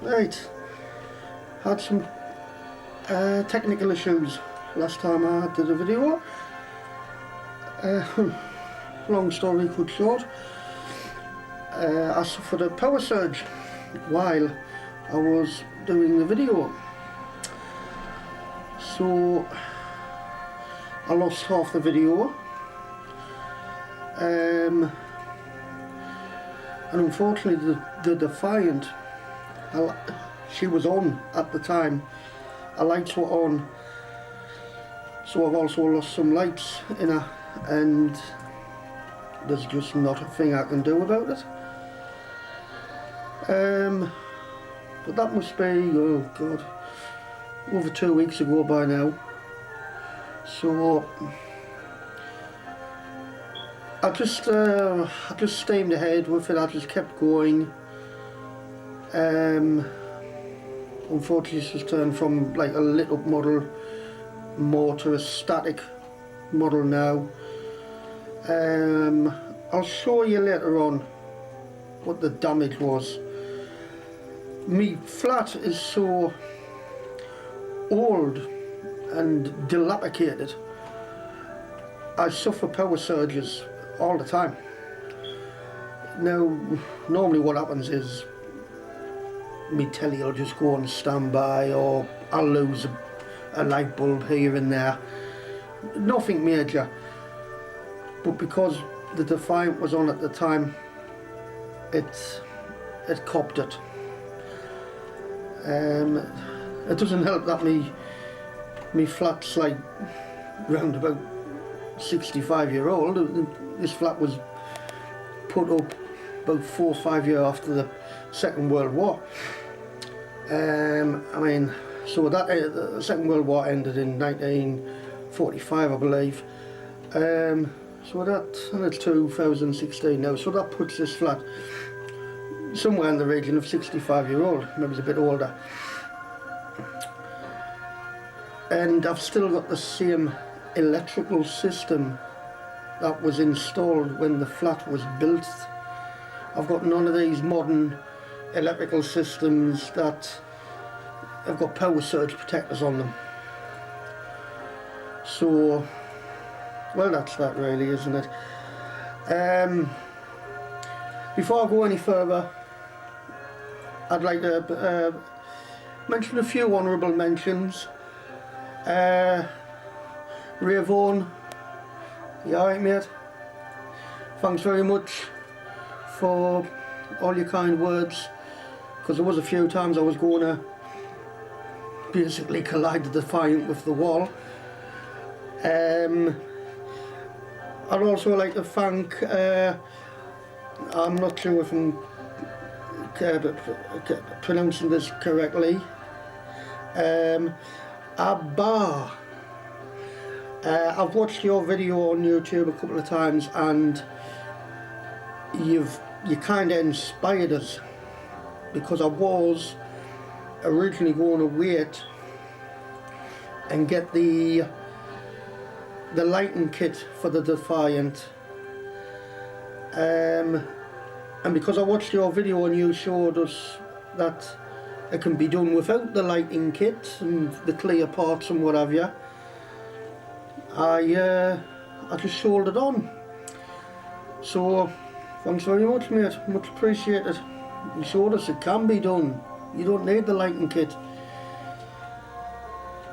Right, had some technical issues last time I did a video. Long story cut short, I suffered a power surge while I was doing the video, so I lost half the video, and unfortunately the Defiant, she was on at the time, her lights were on, so I've also lost some lights in her, and there's just not a thing I can do about it. But that must be, oh god, over 2 weeks ago by now. So I just steamed ahead with it. I just kept going. Unfortunately, it's just turned from like a lit up model more to a static model now. I'll show you later on what the damage was. Me flat is so old and dilapidated, I suffer power surges all the time. Now, normally what happens is me telly will just go on standby, or I'll lose a light bulb here and there. Nothing major. But because the Defiant was on at the time, it copped it. It doesn't help that me flat's like round about 65-year-old. This flat was put up about 4 or 5 years after the Second World War. I mean, so that the Second World War ended in 1945, I believe. So that's 2016 now. So that puts this flat somewhere in the region of 65-year-old, maybe a bit older. And I've still got the same electrical system that was installed when the flat was built. I've got none of these modern electrical systems that have got power surge protectors on them. So, well, that's that really, isn't it? Before I go any further, I'd like to mention a few honourable mentions. Ray Vaughan, you alright mate? Thanks very much for all your kind words, because there was a few times I was going to basically collide the Defiant with the wall. I'd also like to thank, I'm not sure if I'm pronouncing this correctly, Abba. I've watched your video on YouTube a couple of times, and you kind of inspired us, because I was originally going to wait and get the lighting kit for the Defiant, and because I watched your video and you showed us that it can be done without the lighting kit and the clear parts and what have you, I just shouldered on. So thanks very much mate, much appreciated. You showed us it can be done, you don't need the lighting kit.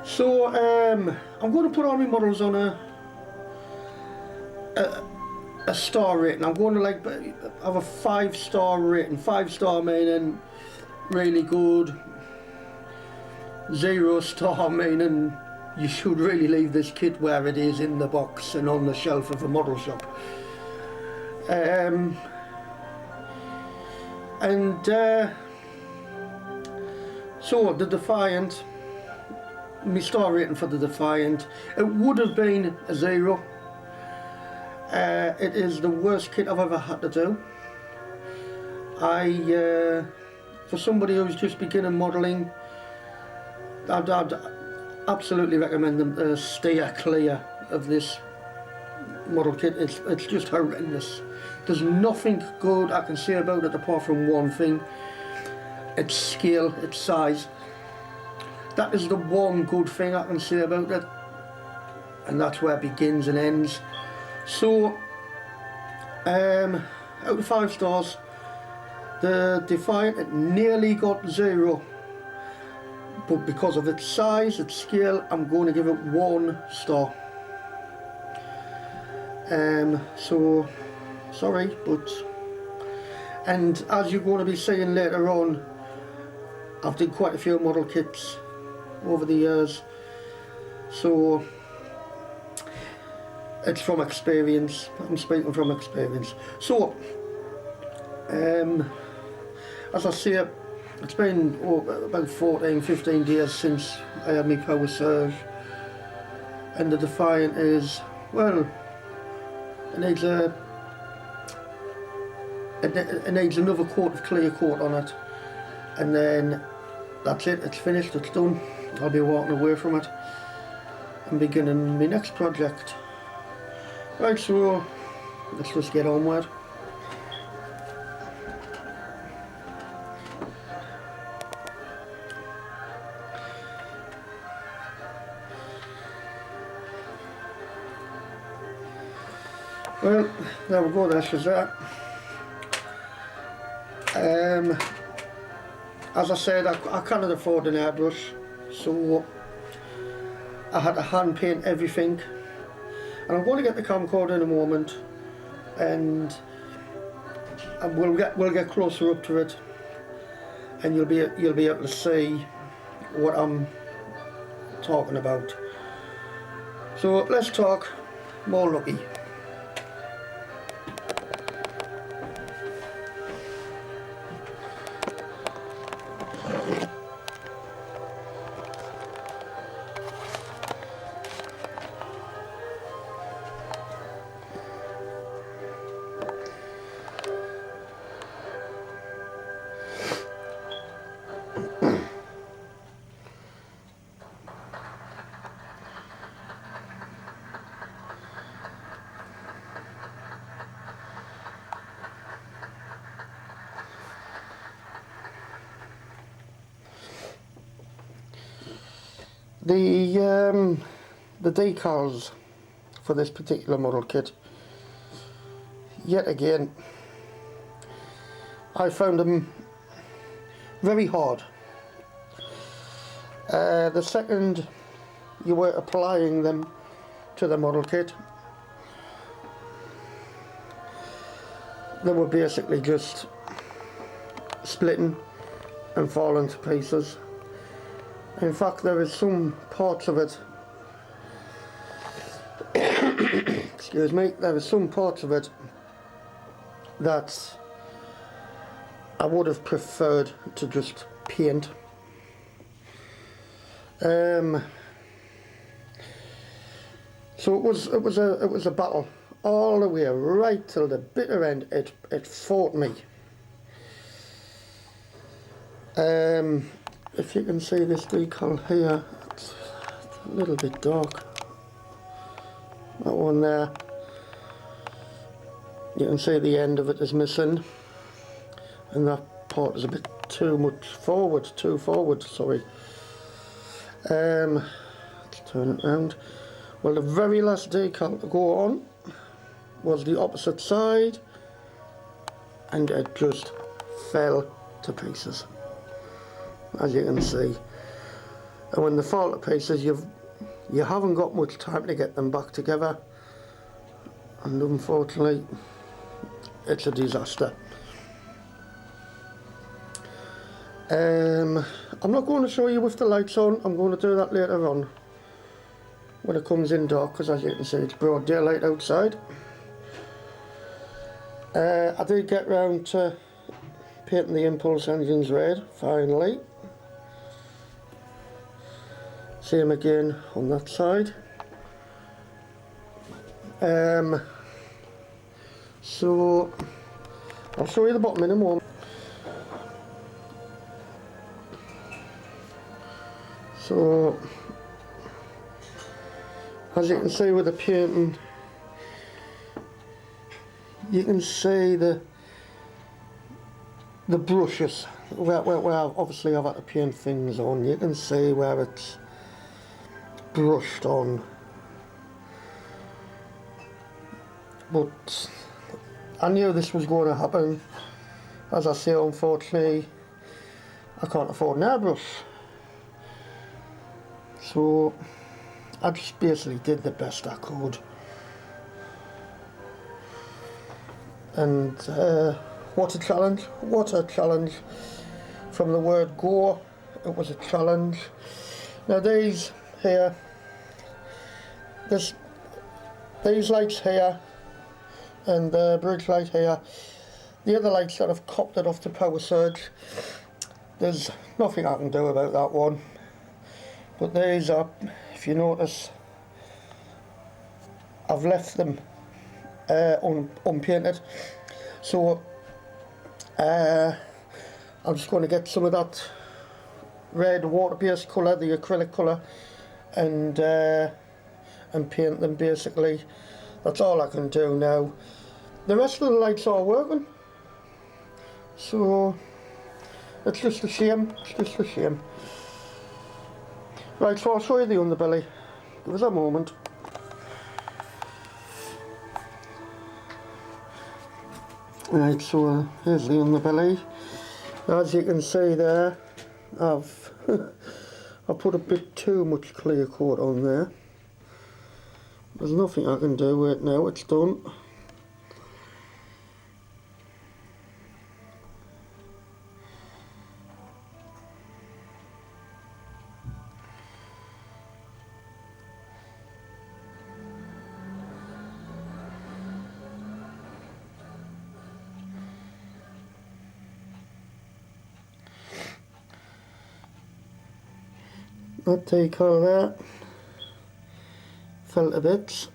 So I'm going to put all my models on a star rating. I'm going to like have a 5-star rating. 5-star meaning really good, 0-star meaning you should really leave this kit where it is in the box and on the shelf of a model shop. So the Defiant, my star rating for the Defiant, it would have been a 0. It is the worst kit I've ever had to do. For somebody who's just beginning modelling, I'd absolutely recommend them to steer clear of this model kit. It's just horrendous. There's nothing good I can say about it apart from one thing. its scale, its size. That is the one good thing I can say about it, and that's where it begins and ends. So out of 5 stars, the Defiant, it nearly got 0, but because of its size, its scale, I'm going to give it 1 star. So sorry, but, and as you're going to be seeing later on, I've done quite a few model kits over the years, so it's from experience. I'm speaking from experience. So as I say, it's been about 14-15 days since I had my power surge, and the Defiant is, well, it needs another coat of clear coat on it, and then that's it, it's finished, it's done. I'll be walking away from it and beginning my next project. Right, so let's just get on with it. Well, there we go, that's just that. As I said, I cannot afford an airbrush, so I had to hand paint everything, and I'm going to get the camcorder in a moment, and we'll get closer up to it, and you'll be able to see what I'm talking about. So let's talk more Lucky. The decals for this particular model kit, yet again, I found them very hard. The second you were applying them to the model kit, they were basically just splitting and falling to pieces. In fact, there is some parts of it excuse me, there are some parts of it that I would have preferred to just paint. So it was a battle all the way right till the bitter end. It fought me. If you can see this decal here, it's a little bit dark. That one there, you can see the end of it is missing, and that part is a bit too forward, sorry. Let's turn it round. Well, the very last decal to go on was the opposite side, and it just fell to pieces, as you can see. And when they fall to pieces, you haven't got much time to get them back together, and unfortunately it's a disaster. I'm not going to show you with the lights on. I'm going to do that later on when it comes in dark, because as you can see it's broad daylight outside. I did get round to painting the impulse engines red finally. Same again on that side. So I'll show you the bottom in a moment. So as you can see with the painting, you can see the the brushes where obviously I've had to paint things on. You can see where it's brushed on, but I knew this was going to happen. As I say, unfortunately I can't afford an airbrush, so I just basically did the best I could. And what a challenge, what a challenge. From the word go, it was a challenge. Now these here, these lights here and the bridge light here, the other lights that have copped it off the power surge, there's nothing I can do about that one. But these are, if you notice, I've left them unpainted, so I'm just going to get some of that red water-based colour, the acrylic colour, and paint them basically. That's all I can do now. The rest of the lights are working, so it's just a shame, it's just a shame. Right, so I'll show you the underbelly. Give us a moment. Right, so here's the underbelly. As you can see there, I've put a bit too much clear coat on there. There's nothing I can do with it now, it's done. That decal there, felt a bit.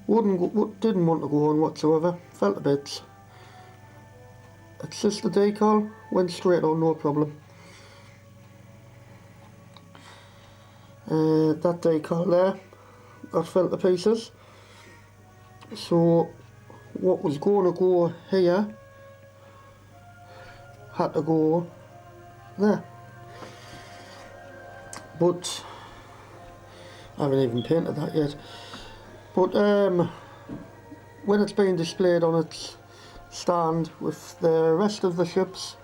Didn't want to go on whatsoever, felt a bit. It's just the decal, went straight on, no problem. That decal there, that fell to pieces. So what was going to go here had to go there. But I haven't even painted that yet. But when it's being displayed on its stand with the rest of the ships,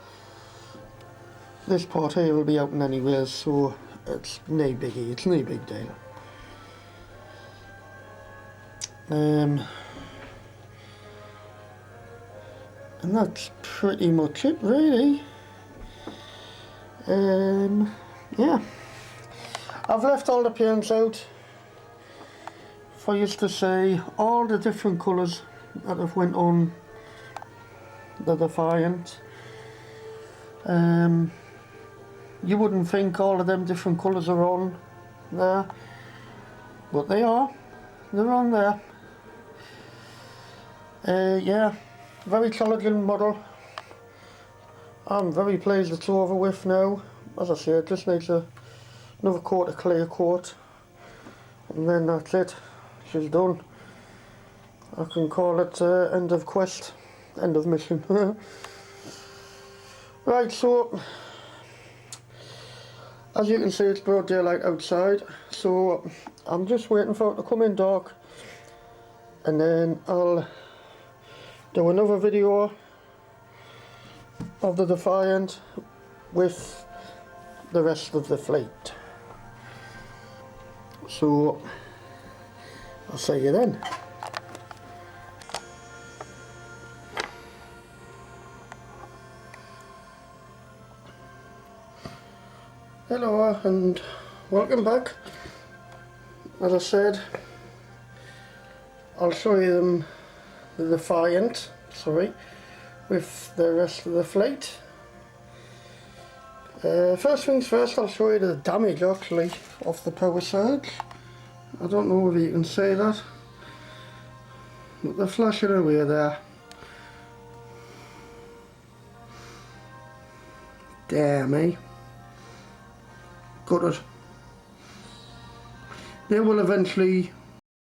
this part here will be out in anyways, so it's no biggie, it's no big deal. And that's pretty much it really. Yeah. I've left all the paints out for you to see all the different colours that have went on the Defiant. You wouldn't think all of them different colours are on there, but they are. They're on there. Yeah, very challenging model. I'm very pleased it's over with now. As I say, it just needs another coat of clear coat, and then that's it. She's done. I can call it end of quest, end of mission. Right, so as you can see, it's broad daylight outside, so I'm just waiting for it to come in dark, and then I'll do another video of the Defiant with the rest of the fleet. So I'll see you then. Hello and welcome back. As I said, I'll show you the Defiant, with the rest of the fleet. First things first, I'll show you the damage actually of the power surge. I don't know if you can see that, but they're flashing away there. Damn me. Got it. They will eventually